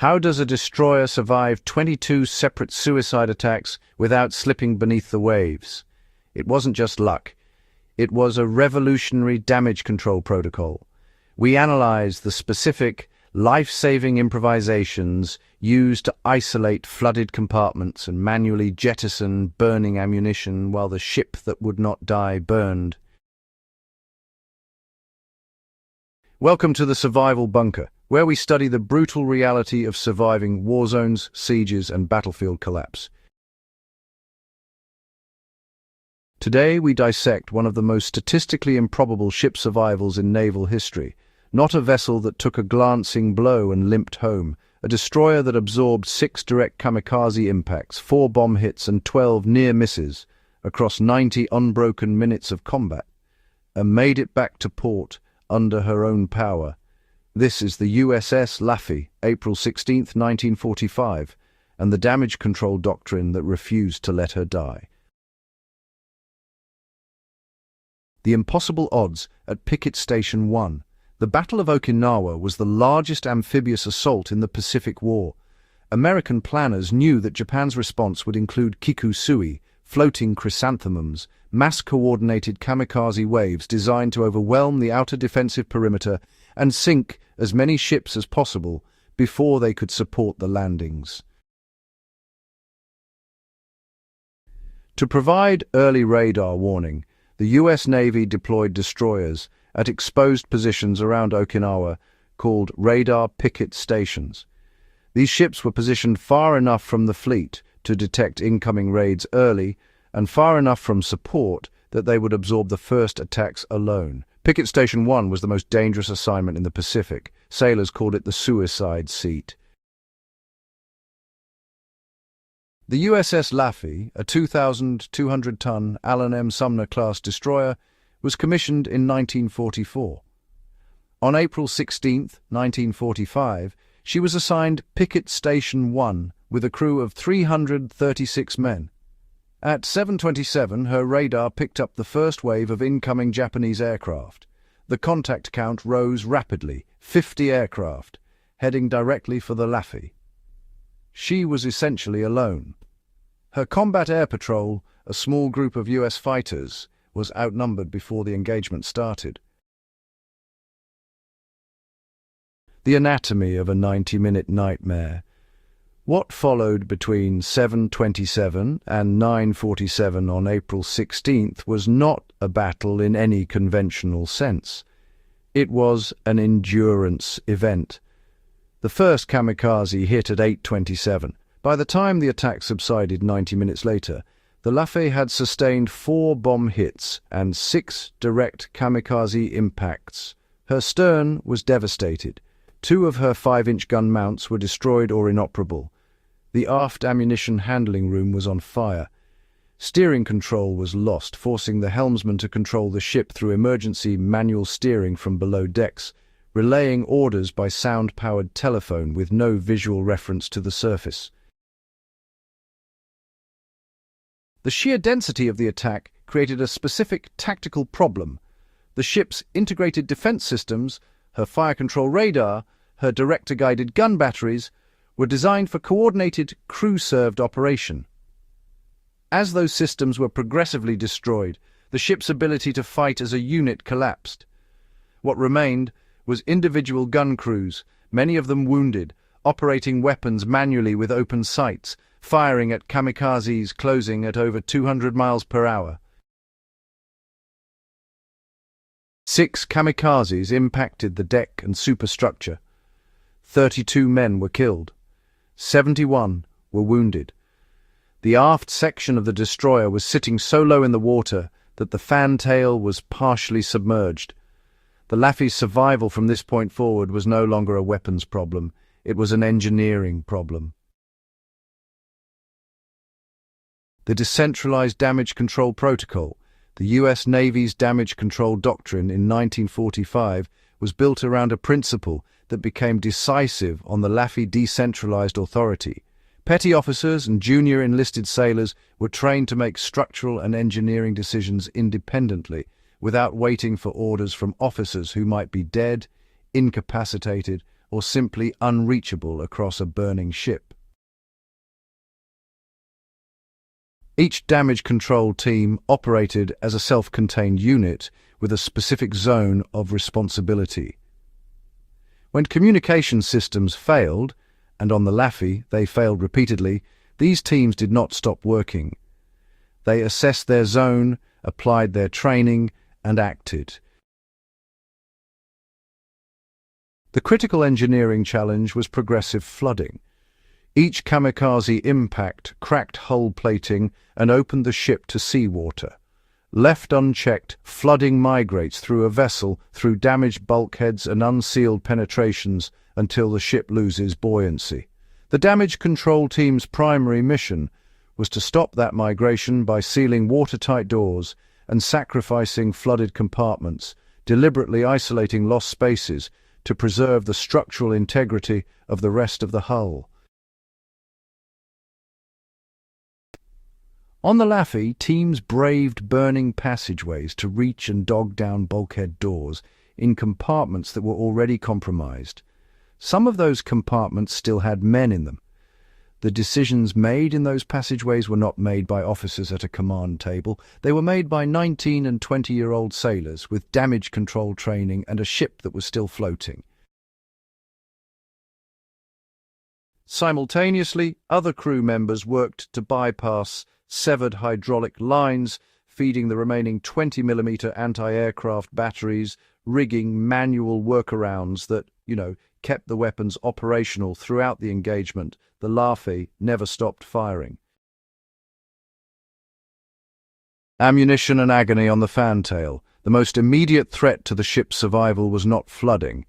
How does a destroyer survive 22 separate suicide attacks without slipping beneath the waves? It wasn't just luck. It was a revolutionary damage control protocol. We analyzed the specific, life-saving improvisations used to isolate flooded compartments and manually jettison burning ammunition while the ship that would not die burned. Welcome to the Survival Bunker, where we study the brutal reality of surviving war zones, sieges, and battlefield collapse. Today we dissect one of the most statistically improbable ship survivals in naval history. Not a vessel that took a glancing blow and limped home, a destroyer that absorbed 6 direct kamikaze impacts, 4 bomb hits and 12 near misses across 90 unbroken minutes of combat, and made it back to port under her own power. This is the USS Laffey, April 16, 1945, and the damage control doctrine that refused to let her die. The impossible odds at Picket Station 1. The Battle of Okinawa was the largest amphibious assault in the Pacific War. American planners knew that Japan's response would include kikusui, floating chrysanthemums, mass-coordinated kamikaze waves designed to overwhelm the outer defensive perimeter and sink as many ships as possible before they could support the landings. To provide early radar warning, the US Navy deployed destroyers at exposed positions around Okinawa called radar picket stations. These ships were positioned far enough from the fleet to detect incoming raids early and far enough from support that they would absorb the first attacks alone. Picket Station 1 was the most dangerous assignment in the Pacific. Sailors called it the suicide seat. The USS Laffey, a 2,200-ton Allen M. Sumner-class destroyer, was commissioned in 1944. On April 16, 1945, she was assigned Picket Station 1 with a crew of 336 men. At 7:27, her radar picked up the first wave of incoming Japanese aircraft. The contact count rose rapidly, 50 aircraft, heading directly for the Laffey. She was essentially alone. Her combat air patrol, a small group of US fighters, was outnumbered before the engagement started. The anatomy of a 90-minute nightmare. What followed between 7:27 and 9:47 on April 16th was not a battle in any conventional sense. It was an endurance event. The first kamikaze hit at 8:27. By the time the attack subsided 90 minutes later, the Laffey had sustained 4 bomb hits and 6 direct kamikaze impacts. Her stern was devastated. 2 of her 5-inch gun mounts were destroyed or inoperable. The aft ammunition handling room was on fire. Steering control was lost, forcing the helmsman to control the ship through emergency manual steering from below decks, relaying orders by sound-powered telephone with no visual reference to the surface. The sheer density of the attack created a specific tactical problem. The ship's integrated defense systems, her fire control radar, her director-guided gun batteries, were designed for coordinated, crew-served operation. As those systems were progressively destroyed, the ship's ability to fight as a unit collapsed. What remained was individual gun crews, many of them wounded, operating weapons manually with open sights, firing at kamikazes closing at over 200 miles per hour. 6 kamikazes impacted the deck and superstructure. 32 men were killed. 71 were wounded. The aft section of the destroyer was sitting so low in the water that the fantail was partially submerged. The Laffey's survival from this point forward was no longer a weapons problem. It was an engineering problem. The decentralized damage control protocol, the US Navy's damage control doctrine in 1945, was built around a principle that became decisive on the Laffey decentralized authority. Petty officers and junior enlisted sailors were trained to make structural and engineering decisions independently, without waiting for orders from officers who might be dead, incapacitated, or simply unreachable across a burning ship. Each damage control team operated as a self-contained unit with a specific zone of responsibility. When communication systems failed, and on the Laffey they failed repeatedly, these teams did not stop working. They assessed their zone, applied their training, and acted. The critical engineering challenge was progressive flooding. Each kamikaze impact cracked hull plating and opened the ship to seawater. Left unchecked, flooding migrates through a vessel through damaged bulkheads and unsealed penetrations until the ship loses buoyancy. The damage control team's primary mission was to stop that migration by sealing watertight doors and sacrificing flooded compartments, deliberately isolating lost spaces to preserve the structural integrity of the rest of the hull. On the Laffey, teams braved burning passageways to reach and dog down bulkhead doors in compartments that were already compromised. Some of those compartments still had men in them. The decisions made in those passageways were not made by officers at a command table. They were made by 19- and 20-year-old sailors with damage control training and a ship that was still floating. Simultaneously, other crew members worked to bypass severed hydraulic lines, feeding the remaining 20mm anti-aircraft batteries, rigging manual workarounds that, kept the weapons operational throughout the engagement. The Laffey never stopped firing. Ammunition and agony on the fantail. The most immediate threat to the ship's survival was not flooding.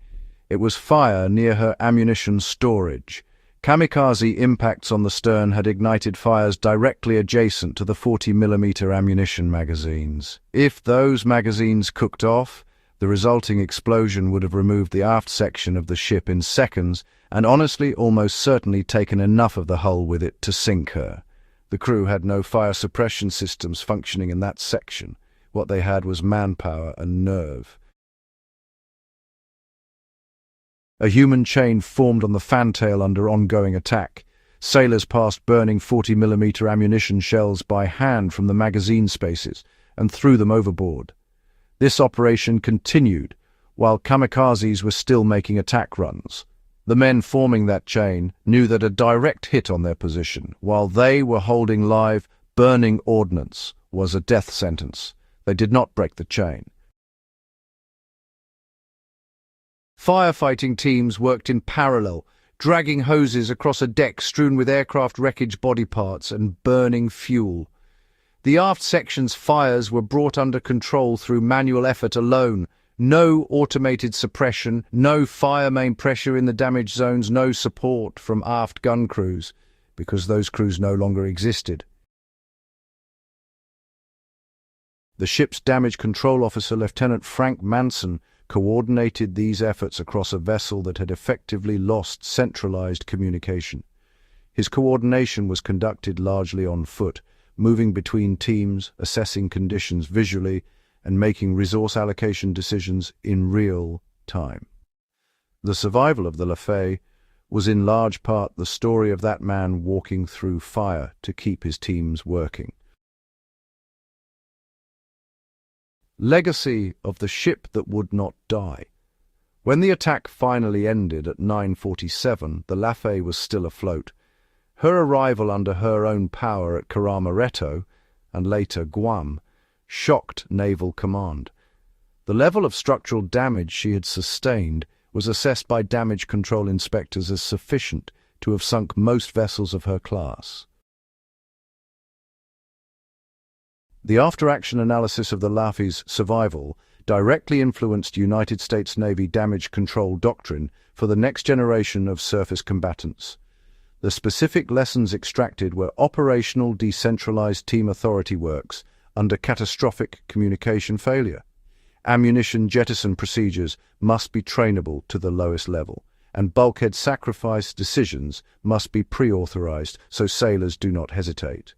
It was fire near her ammunition storage. Kamikaze impacts on the stern had ignited fires directly adjacent to the 40mm ammunition magazines. If those magazines cooked off, the resulting explosion would have removed the aft section of the ship in seconds and honestly almost certainly taken enough of the hull with it to sink her. The crew had no fire suppression systems functioning in that section. What they had was manpower and nerve. A human chain formed on the fantail under ongoing attack. Sailors passed burning 40mm ammunition shells by hand from the magazine spaces and threw them overboard. This operation continued while kamikazes were still making attack runs. The men forming that chain knew that a direct hit on their position, while they were holding live, burning ordnance, was a death sentence. They did not break the chain. Firefighting teams worked in parallel, dragging hoses across a deck strewn with aircraft wreckage body parts and burning fuel. The aft section's fires were brought under control through manual effort alone. No automated suppression, no fire main pressure in the damaged zones, no support from aft gun crews, because those crews no longer existed. The ship's damage control officer, Lieutenant Frank Manson, coordinated these efforts across a vessel that had effectively lost centralized communication. His coordination was conducted largely on foot, moving between teams, assessing conditions visually, and making resource allocation decisions in real time. The survival of the Laffey was in large part the story of that man walking through fire to keep his teams working. Legacy of the ship that would not die. When the attack finally ended at 9:47, the Laffey was still afloat. Her arrival under her own power at Kerama Retto, and later Guam, shocked naval command. The level of structural damage she had sustained was assessed by damage control inspectors as sufficient to have sunk most vessels of her class. The after-action analysis of the Laffey's survival directly influenced United States Navy damage control doctrine for the next generation of surface combatants. The specific lessons extracted were operational decentralized team authority works under catastrophic communication failure. Ammunition jettison procedures must be trainable to the lowest level, and bulkhead sacrifice decisions must be pre-authorized so sailors do not hesitate.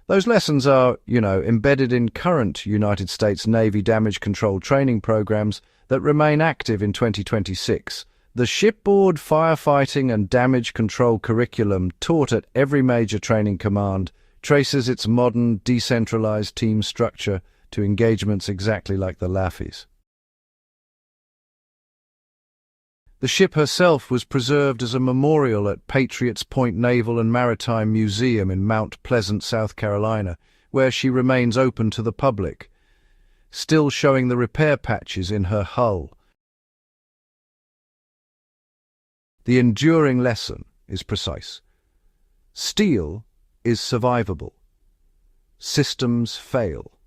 Those lessons are, embedded in current United States Navy damage control training programs that remain active in 2026. The shipboard firefighting and damage control curriculum taught at every major training command traces its modern, decentralized team structure to engagements exactly like the Laffey's. The ship herself was preserved as a memorial at Patriots Point Naval and Maritime Museum in Mount Pleasant, South Carolina, where she remains open to the public, still showing the repair patches in her hull. The enduring lesson is precise. Steel is survivable. Systems fail.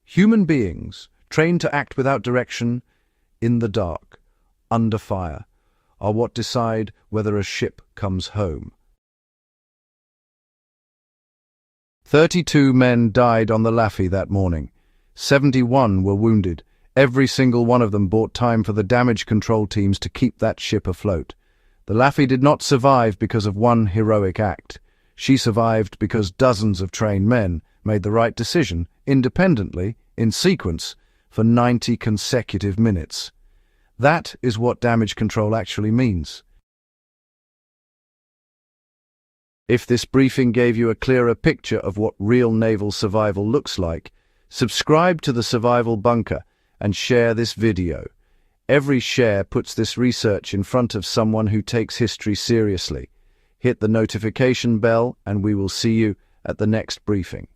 Human beings, trained to act without direction, in the dark, under fire, are what decide whether a ship comes home. 32 men died on the Laffey that morning. 71 were wounded. Every single one of them bought time for the damage control teams to keep that ship afloat. The Laffey did not survive because of one heroic act. She survived because dozens of trained men made the right decision, independently, in sequence, for 90 consecutive minutes. That is what damage control actually means. If this briefing gave you a clearer picture of what real naval survival looks like, subscribe to the Survival Bunker and share this video. Every share puts this research in front of someone who takes history seriously. Hit the notification bell and we will see you at the next briefing.